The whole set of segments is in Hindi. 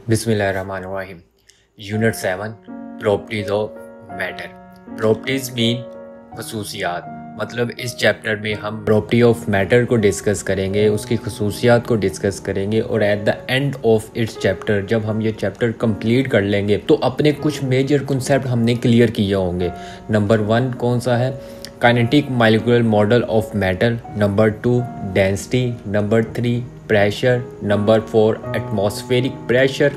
बिस्मिल्लाहिर्रहमानिर्रहीम। Unit 7 properties of matter. Properties mean खसूसियात। मतलब इस चैप्टर में हम प्रॉपर्टी ऑफ मैटर को डिस्कस करेंगे, उसकी खसूसियात को डिस्कस करेंगे और at the end of its chapter जब हम ये चैप्टर कंप्लीट कर लेंगे तो अपने कुछ मेजर कॉन्सेप्ट हमने क्लियर किए होंगे। नंबर 1 कौन सा है? Kinetic molecular model of matter. Number 2 density. Number 3 pressure. Number 4 atmospheric pressure.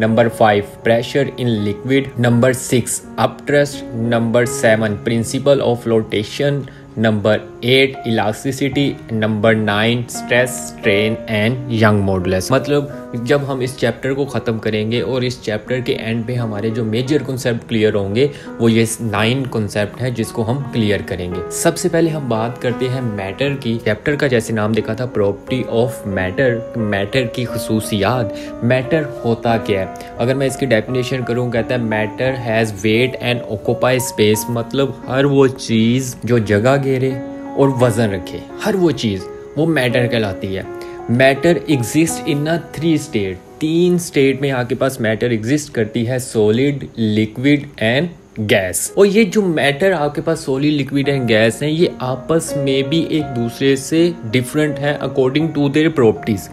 Number 5 pressure in liquid. Number 6 upthrust. Number 7 principle of flotation. Number 8 elasticity. Number 9 stress strain and young modulus. मतलब जब हम इस चैप्टर को ख़त्म करेंगे और इस चैप्टर के एंड पे हमारे जो मेजर कॉन्सेप्ट क्लियर होंगे वो ये 9 कॉन्सेप्ट है जिसको हम क्लियर करेंगे। सबसे पहले हम बात करते हैं मैटर की। चैप्टर का जैसे नाम देखा था प्रॉपर्टी ऑफ मैटर, मैटर की खसूसियात। मैटर होता क्या है? अगर मैं इसकी डेफिनेशन करूँ, कहता है matter has wait and occupy space. मतलब हर वो चीज़ जो जगह घेरे और वजन रखे, हर वो चीज़ वो मैटर कहलाती है। Matter exist in a 3 state. 3 state में आपके पास मैटर एग्जिस्ट करती है, सॉलिड, लिक्विड एंड गैस। और ये जो मैटर आपके पास सॉलिड, लिक्विड एंड गैस हैं, ये आपस में भी एक दूसरे से डिफरेंट है अकॉर्डिंग टू देयर प्रॉपर्टीज।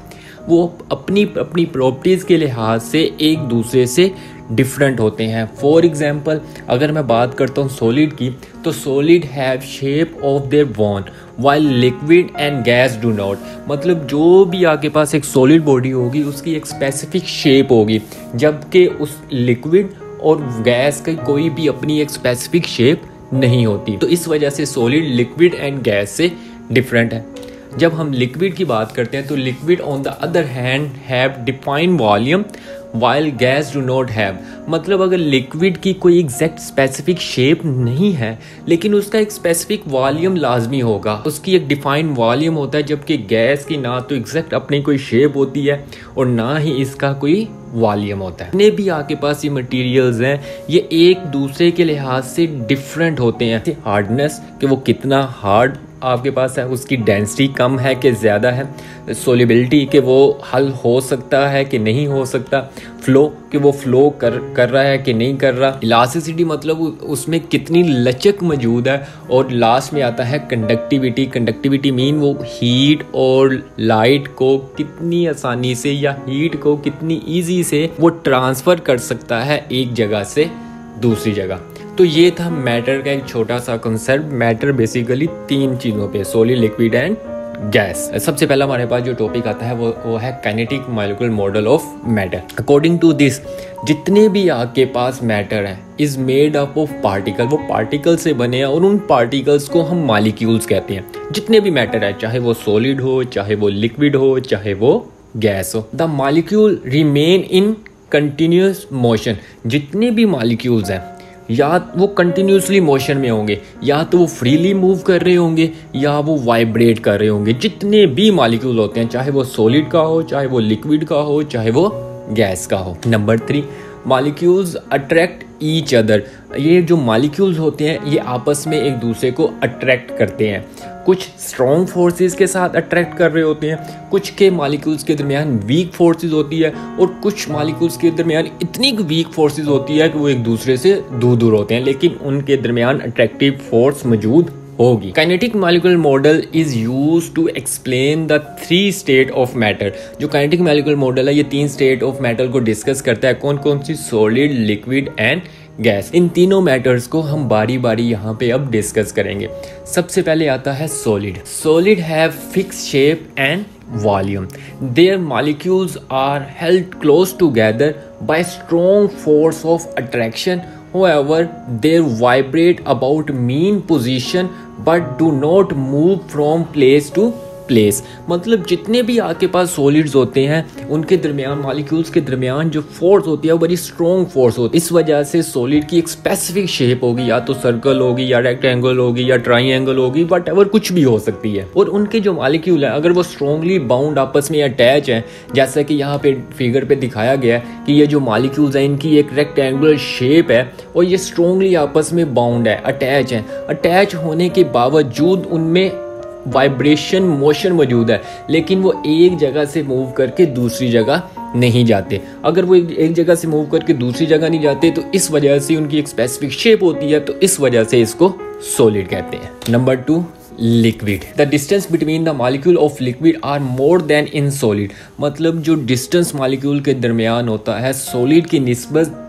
वो अपनी अपनी प्रॉपर्टीज के लिहाज से एक दूसरे से डिफरेंट होते हैं। फॉर एग्जाम्पल अगर मैं बात करता हूँ सॉलिड की, तो solid have shape of their bond while liquid and gas do not. मतलब जो भी आपके पास एक सॉलिड बॉडी होगी उसकी एक स्पेसिफिक शेप होगी, जबकि उस लिक्विड और गैस की कोई भी अपनी एक स्पेसिफिक शेप नहीं होती। तो इस वजह से सॉलिड लिक्विड एंड गैस से डिफरेंट है। जब हम लिक्विड की बात करते हैं तो liquid on the other hand have defined volume while gas do not have. मतलब अगर लिक्विड की कोई एग्जैक्ट स्पेसिफिक शेप नहीं है लेकिन उसका एक स्पेसिफिक वॉल्यूम लाजमी होगा, उसकी एक डिफाइंड वॉल्यूम होता है, जबकि गैस की ना तो एग्जैक्ट अपनी कोई शेप होती है और ना ही इसका कोई वॉल्यूम होता है। जितने भी आपके पास ये मटेरियल्स हैं ये एक दूसरे के लिहाज से डिफरेंट होते हैं। हार्डनेस कि वो कितना हार्ड आपके पास है, उसकी डेंसिटी कम है कि ज़्यादा है, सोलिबिलिटी कि वो हल हो सकता है कि नहीं हो सकता, फ्लो कि वो फ्लो कर रहा है कि नहीं कर रहा, इलास्टिसिटी मतलब उसमें कितनी लचक मौजूद है, और लास्ट में आता है कंडक्टिविटी। कंडक्टिविटी मीन वो हीट और लाइट को कितनी आसानी से या हीट को कितनी ईजी से वो ट्रांसफ़र कर सकता है एक जगह से दूसरी जगह। तो ये था मैटर का एक छोटा सा कंसेप्ट। मैटर बेसिकली 3 चीज़ों पे, सॉलिड, लिक्विड एंड गैस। सबसे पहला हमारे पास जो टॉपिक आता है वो है kinetic molecular model of matter. According to this जितने भी आपके पास मैटर हैं is made up of particle. वो पार्टिकल से बने हैं और उन पार्टिकल्स को हम मॉलिक्यूल्स कहते हैं। जितने भी मैटर है, चाहे वो सॉलिड हो, चाहे वो लिक्विड हो, चाहे वो गैस हो, the molecule remain in continuous motion. जितने भी मॉलिक्यूल्स हैं या वो कंटिन्यूसली मोशन में होंगे, या तो वो फ्रीली मूव कर रहे होंगे या वो वाइब्रेट कर रहे होंगे। जितने भी मॉलिक्यूल होते हैं, चाहे वो सॉलिड का हो, चाहे वो लिक्विड का हो, चाहे वो गैस का हो। Number 3 molecules attract each other. ये जो मॉलिक्यूल्स होते हैं ये आपस में एक दूसरे को अट्रैक्ट करते हैं। कुछ स्ट्रॉन्ग फोर्सेस के साथ अट्रैक्ट कर रहे होते हैं, कुछ के मॉलिक्यूल्स के दरमियान वीक फोर्सेस होती है, और कुछ मॉलिक्यूल्स के दरमियान इतनी वीक फोर्सेस होती है कि वो एक दूसरे से दूर दूर होते हैं, लेकिन उनके दरमियान अट्रैक्टिव फोर्स मौजूद होगी। Kinetic molecular model is used to explain the 3 state of matter. जो काइनेटिक मॉलिक्यूलर मॉडल है ये 3 स्टेट ऑफ मैटर को डिस्कस करता है। कौन कौन सी? Solid, liquid and gas. इन तीनों मैटर्स को हम बारी बारी यहाँ पे अब डिस्कस करेंगे। सबसे पहले आता है solid. Solid have fix shape and volume. There molecules are held close together by strong force of attraction. However, they vibrate about mean position but do not move from place to place. मतलब जितने भी आपके पास सॉलिड्स होते हैं उनके दरमियान, मॉलिक्यूल्स के दरमियान जो फोर्स होती है वो बड़ी स्ट्रॉन्ग फोर्स होती है। इस वजह से सॉलिड की एक स्पेसिफिक शेप होगी, या तो सर्कल होगी या रेक्टेंगल होगी या ट्राइंगल होगी, बट एवर कुछ भी हो सकती है। और उनके जो मॉलिक्यूल हैं अगर वो स्ट्रॉन्गली बाउंड आपस में अटैच हैं, जैसा कि यहाँ पे फिगर पे दिखाया गया है कि ये जो मॉलिक्यूल्स हैं इनकी एक रेक्टेंगुलर शेप है और ये स्ट्रॉन्गली आपस में बाउंड है, अटैच हैं। अटैच होने के बावजूद उनमें वाइब्रेशन मोशन मौजूद है, लेकिन वो एक जगह से मूव करके दूसरी जगह नहीं जाते। अगर वो एक जगह से मूव करके दूसरी जगह नहीं जाते तो इस वजह से उनकी एक स्पेसिफिक शेप होती है, तो इस वजह से इसको सॉलिड कहते हैं। Number 2, liquid. The distance between the molecule of liquid are more than in solid. मतलब जो डिस्टेंस मॉलिक्यूल के दरमियान होता है सॉलिड की निस्बत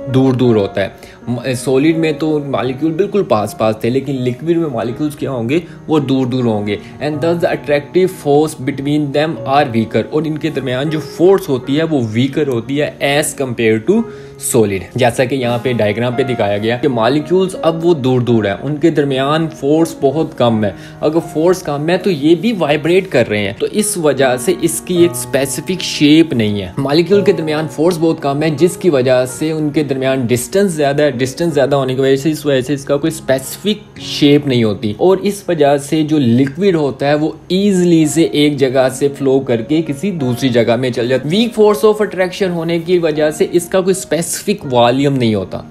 दूर दूर होता है। सॉलिड में तो मॉलिक्यूल बिल्कुल पास पास थे, लेकिन लिक्विड में मॉलिक्यूल्स क्या होंगे, वो दूर दूर होंगे। And thus the attractive force between them are weaker. और इनके दरमियान जो फोर्स होती है वो वीकर होती है एज कम्पेयर टू सॉलिड। जैसा कि यहाँ पे डायग्राम पे दिखाया गया कि मॉलिक्यूल्स अब वो दूर दूर है, उनके दरमियान फोर्स बहुत कम है। अगर फोर्स कम है तो ये भी वाइब्रेट कर रहे हैं, तो इस वजह से इसकी एक स्पेसिफिक शेप नहीं है। मॉलिक्यूल के दरमियान फोर्स बहुत कम है, जिसकी वजह से उनके दरमियान डिस्टेंस ज़्यादा है। डिस्टेंस ज़्यादा होने की वजह से इस वजह से इसका कोई स्पेसिफिक शेप नहीं होती, और इस वजह से जो लिक्विड होता है वो ईजिली से एक जगह से फ्लो करके किसी दूसरी जगह में चल जाता है। वीक फोर्स ऑफ अट्रैक्शन होने की वजह से इसका कोई स्पेसिफिक वॉल्यूम नहीं होता।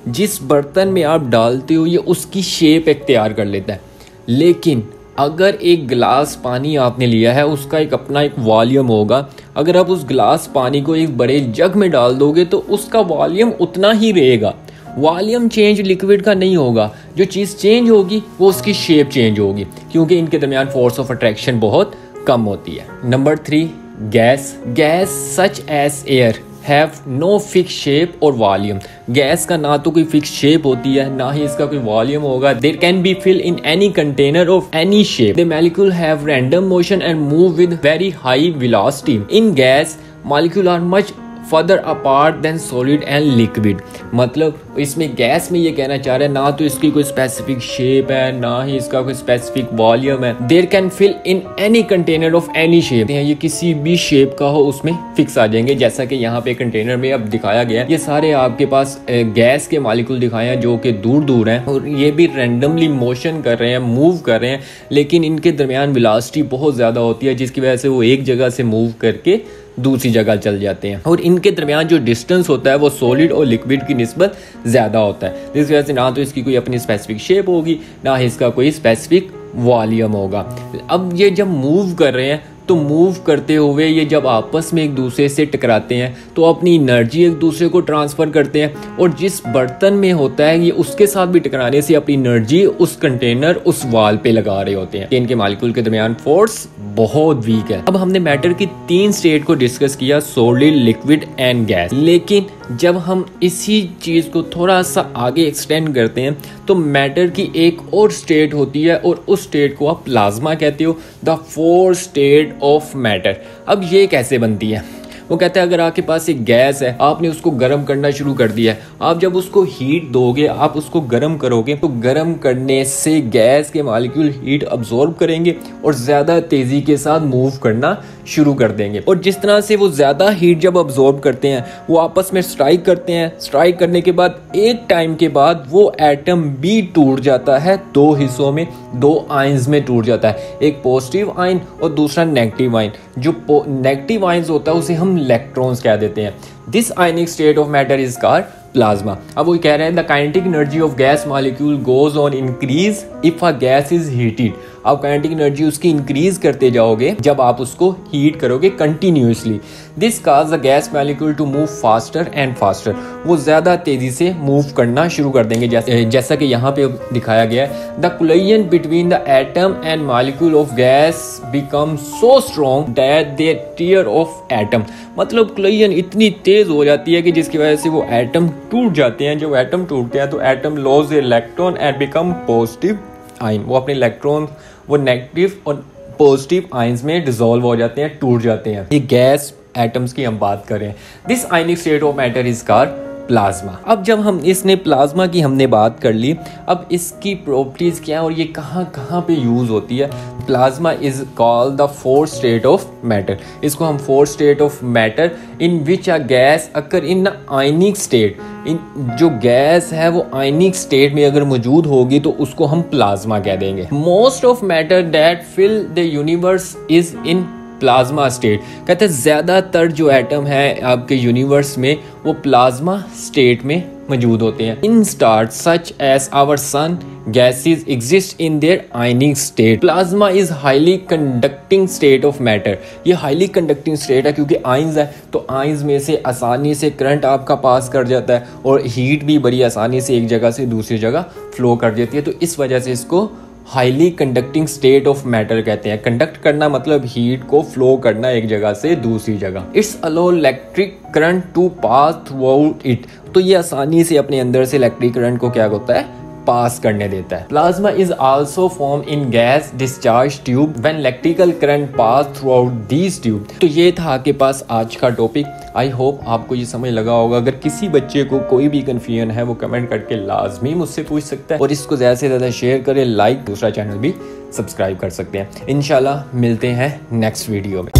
जिस बर्तन में आप डालते हो ये उसकी शेप इख्तियार कर लेता है। लेकिन अगर एक गिलास पानी आपने लिया है, उसका एक अपना एक वॉल्यूम होगा। अगर आप उस गिलास पानी को एक बड़े जग में डाल दोगे तो उसका वॉल्यूम उतना ही रहेगा। वॉल्यूम चेंज लिक्विड का नहीं होगा, जो चीज़ चेंज होगी वो उसकी शेप चेंज होगी, क्योंकि इनके दरमियान फोर्स ऑफ अट्रैक्शन बहुत कम होती है। Number 3, gas. Gas such as air have no fix shape और वॉल्यूम। गैस का ना तो कोई फिक्स शेप होती है, ना ही इसका कोई वॉल्यूम होगा। There can be fill in any container of any shape. The molecule have random motion and move with very high velocity. In gas molecule are much further apart than solid and liquid. मतलब इसमें गैस में ये कहना चाह रहे हैं ना तो इसकी कोई स्पेसिफिक शेप है, ना ही इसका कोई स्पेसिफिक वॉल्यूम है। There can fill in any container of any shape. ये किसी भी शेप का हो उसमें फिक्स आ जाएंगे। जैसा कि यहाँ पे कंटेनर में अब दिखाया गया है, ये सारे आपके पास गैस के मॉलिक्यूल दिखाए हैं जो कि दूर दूर हैं, और ये भी रैंडमली मोशन कर रहे हैं, मूव कर रहे हैं, लेकिन इनके दरमियान वेलोसिटी बहुत ज़्यादा होती है, जिसकी वजह से वो एक जगह से मूव करके दूसरी जगह चल जाते हैं। और इनके दरमियान जो डिस्टेंस होता है वो सॉलिड और लिक्विड की निस्बत ज़्यादा होता है, जिसकी वजह से ना तो इसकी कोई अपनी स्पेसिफिक शेप होगी, ना ही इसका कोई स्पेसिफिक वॉल्यूम होगा। अब ये जब मूव कर रहे हैं तो मूव करते हुए ये जब आपस में एक दूसरे से टकराते हैं तो अपनी एनर्जी एक दूसरे को ट्रांसफ़र करते हैं, और जिस बर्तन में होता है ये उसके साथ भी टकराने से अपनी एनर्जी उस कंटेनर, उस वॉल पे लगा रहे होते हैं। इनके मॉलिक्यूल के दरमियान फोर्स बहुत वीक है। अब हमने मैटर की 3 स्टेट को डिस्कस किया, सॉलिड, लिक्विड एंड गैस। लेकिन जब हम इसी चीज़ को थोड़ा सा आगे एक्सटेंड करते हैं तो मैटर की एक और स्टेट होती है, और उस स्टेट को आप प्लाज्मा कहते हो, द 4 स्टेट ऑफ मैटर। अब ये कैसे बनती है? वो कहते हैं अगर आपके पास एक गैस है, आपने उसको गर्म करना शुरू कर दिया है, आप जब उसको हीट दोगे, आप उसको गर्म करोगे, तो गर्म करने से गैस के मॉलिक्यूल हीट अब्जॉर्ब करेंगे और ज़्यादा तेज़ी के साथ मूव करना शुरू कर देंगे। और जिस तरह से वो ज़्यादा हीट जब अब्जॉर्ब करते हैं वो आपस में स्ट्राइक करते हैं। स्ट्राइक करने के बाद एक टाइम के बाद वो एटम भी टूट जाता है 2 हिस्सों में, 2 आयंस में टूट जाता है, एक पॉजिटिव आयन और दूसरा नेगेटिव आयन। जो नेगेटिव आयंस होता है उसे हम इलेक्ट्रॉन्स कह देते हैं। This ionic state of matter is called plasma. अब वो कह रहे हैं the kinetic energy of gas molecule goes on increase if a gas is heated. आप काइनेटिक एनर्जी उसकी इंक्रीज करते जाओगे जब आप उसको हीट करोगे continuously. This cause the gas molecule to move faster and faster. वो ज़्यादा तेज़ी से मूव करना शुरू कर देंगे, जैसा कि यहाँ पे दिखाया गया है। The collision between the atom and molecule of gas become so strong that they tear off atom. मतलब कोलिजन इतनी तेज़ हो जाती है कि जिसकी वजह से वो एटम टूट जाते हैं। जब एटम टूटते हैं तो atom loss electron and become positive ion. वो अपने इलेक्ट्रॉन वो नेगेटिव और पॉजिटिव आयंस में डिसॉल्व हो जाते हैं, टूट जाते हैं। ये गैस एटम्स की हम बात करें, this ionic state of matter is called plasma. अब जब हम इसने प्लाज्मा की हमने बात कर ली, अब इसकी प्रॉपर्टीज क्या है और ये कहाँ कहाँ पे यूज होती है। Plasma is called the 4th state of matter. इसको हम 4th state of matter in which a gas occur in ionic state. इन जो गैस है वो आयनिक स्टेट में अगर मौजूद होगी तो उसको हम प्लाज्मा कह देंगे। Most of matter that fill the universe is in plasma state. कहते हैं ज़्यादातर जो एटम है आपके यूनिवर्स में वो प्लाज्मा स्टेट में मौजूद होते हैं। In stars such as our sun gases exist in their ionic state. Plasma is highly conducting state of matter. ये हाईली कंडक्टिंग स्टेट है क्योंकि आयंस है, तो आयंस में से आसानी से करंट आपका पास कर जाता है और हीट भी बड़ी आसानी से एक जगह से दूसरी जगह फ्लो कर देती है। तो इस वजह से इसको highly conducting state of matter कहते हैं। कंडक्ट करना मतलब हीट को फ्लो करना एक जगह से दूसरी जगह। It's allow electric current to pass throughout it. तो ये आसानी से अपने अंदर से इलेक्ट्रिक करंट को क्या होता है, पास करने देता है। Plasma is also form in gas discharge tube when electrical current pass through out these tube. तो ये था आपके पास आज का टॉपिक। आई होप आपको ये समझ लगा होगा। अगर किसी बच्चे को कोई भी कंफ्यूजन है वो कमेंट करके लाजमी मुझसे पूछ सकता है, और इसको ज़्यादा से ज़्यादा शेयर करें, लाइक, दूसरा चैनल भी सब्सक्राइब कर सकते हैं। इंशाल्लाह मिलते हैं नेक्स्ट वीडियो में।